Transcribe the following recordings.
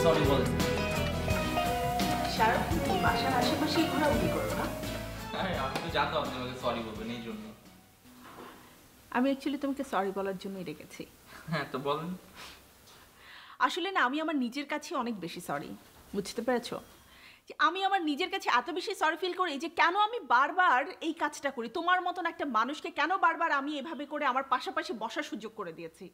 Sorry বলেন। সারাক্ষণ কি বাসার আশেপাশেই ঘোরাঘুরি করো না? হ্যাঁ, আমি তো জানতাম আপনি আমাকে সরি বলবেন, এই জন্য। আমি অ্যাকচুয়ালি তোমাকে সরি বলার জন্যই রেখেছি। হ্যাঁ, তো বলেন। আসলে না, আমি আমার নিজের কাছে অনেক বেশি সরি, বুঝতে পেরেছো? যে আমি আমার নিজের কাছে এত বেশি সরি ফিল করি যে কেন আমি বারবার এই কাজটা করি। তোমার মতন একটা মানুষকে কেন বারবার আমি এভাবে করে আমার পাশাপাশি বসার সুযোগ করে দিয়েছি?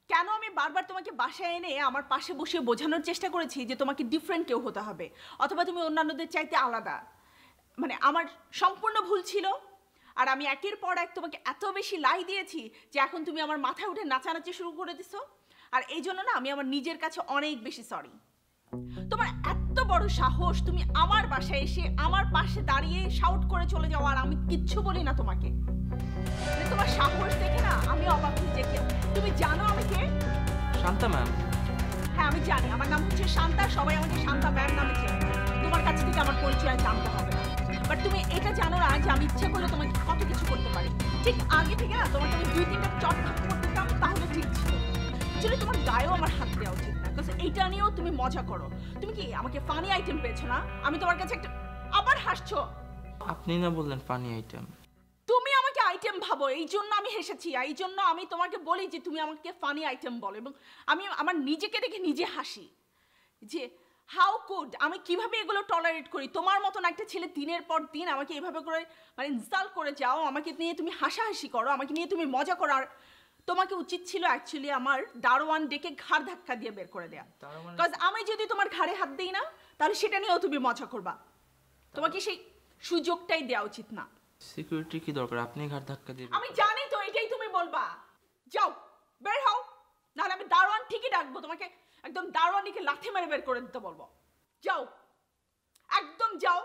কেন আমি বারবার তোমাকে বাসায় এনে আমার পাশে বসে বোঝানোর চেষ্টা করেছি যে তোমাকে ডিফারেন্ট কেউ হতে হবে, অথবা তুমি অন্যান্যদের চাইতে আলাদা? মানে আমার সম্পূর্ণ ভুল ছিল। আর আমি একের পর এক তোমাকে এত বেশি লাই দিয়েছি যে এখন তুমি আমার মাথায় উঠে নাচানাচি শুরু করে দিছো। আর এই জন্য না, আমি আমার নিজের কাছে অনেক বেশি সরি। তোমার এত বড় সাহস, তুমি আমার বাসায় এসে আমার পাশে দাঁড়িয়ে শাউট করে চলে যাও আর আমি কিচ্ছু বলি না তোমাকে। মানে তোমার সাহস দেখে না আমি অবাক হয়ে যাই। তুমি জানো আমি কে? শান্তা ম্যাম। হ্যাঁ, আমি জানি আমার নাম হচ্ছে শান্তা, সবাই আমাকে শান্তা ম্যাম নামে চেনে। তোমার কাছ থেকে আমার পরিচয় জানতে হবে না। বাট তুমি এটা জানো না যে আমি ইচ্ছা করলে তোমাকে কত কিছু করতে পারি। ঠিক আগে থেকে না তোমাকে আমি 2-3টা চট করতে দিতাম, তাহলে ঠিক ছিল। অ্যাকচুয়ালি তোমার গায়েও আমার হাত দেওয়া উচিত না, বিকজ এইটা নিয়েও তুমি মজা করো। তুমি কি আমাকে ফানি আইটেম পেয়েছো না? আমি তোমার কাছে একটা, আবার হাসছো। আপনি না বললেন ফানি আইটেম? তুমি আমাকে আইটেম ভাবো, এই জন্য আমি হেসেছি। এই জন্য আমি তোমাকে বলি যে তুমি আমাকে ফানি আইটেম বলো, এবং আমি আমার নিজেকে দেখে নিজে হাসি যে হাউ কুড, আমি কিভাবে এগুলো টলারেট করি। তোমার মতন একটা ছেলে দিনের পর দিন আমাকে এভাবে করে মানে ইনসাল্ট করে যাও, আমাকে নিয়ে তুমি হাসাহাসি করো, আমাকে নিয়ে তুমি মজা করো। আর তোমাকে উচিত ছিল অ্যাকচুয়ালি আমার দারোয়ান ডেকে ঘাড় ধাক্কা দিয়ে বের করে দেয়া। বিকজ আমি যদি তোমার ঘাড়ে হাত দিই না, তাহলে সেটা নিয়েও তুমি মজা করবা। তোমাকে সেই সুযোগটাই দেওয়া উচিত না। সিকিউরিটি কি দরকার, আপনি ঘাড় ধাক্কা দিবেন? আমি জানি তো, এটাই তুমি বলবা। যাও, বের হও, নাহলে আমি দারোয়ান ঠিকই ডাকবো তোমাকে। একদম দারোয়ানিকে লাথি মেরে বের করে দিতে বলবো। যাও, একদম যাও।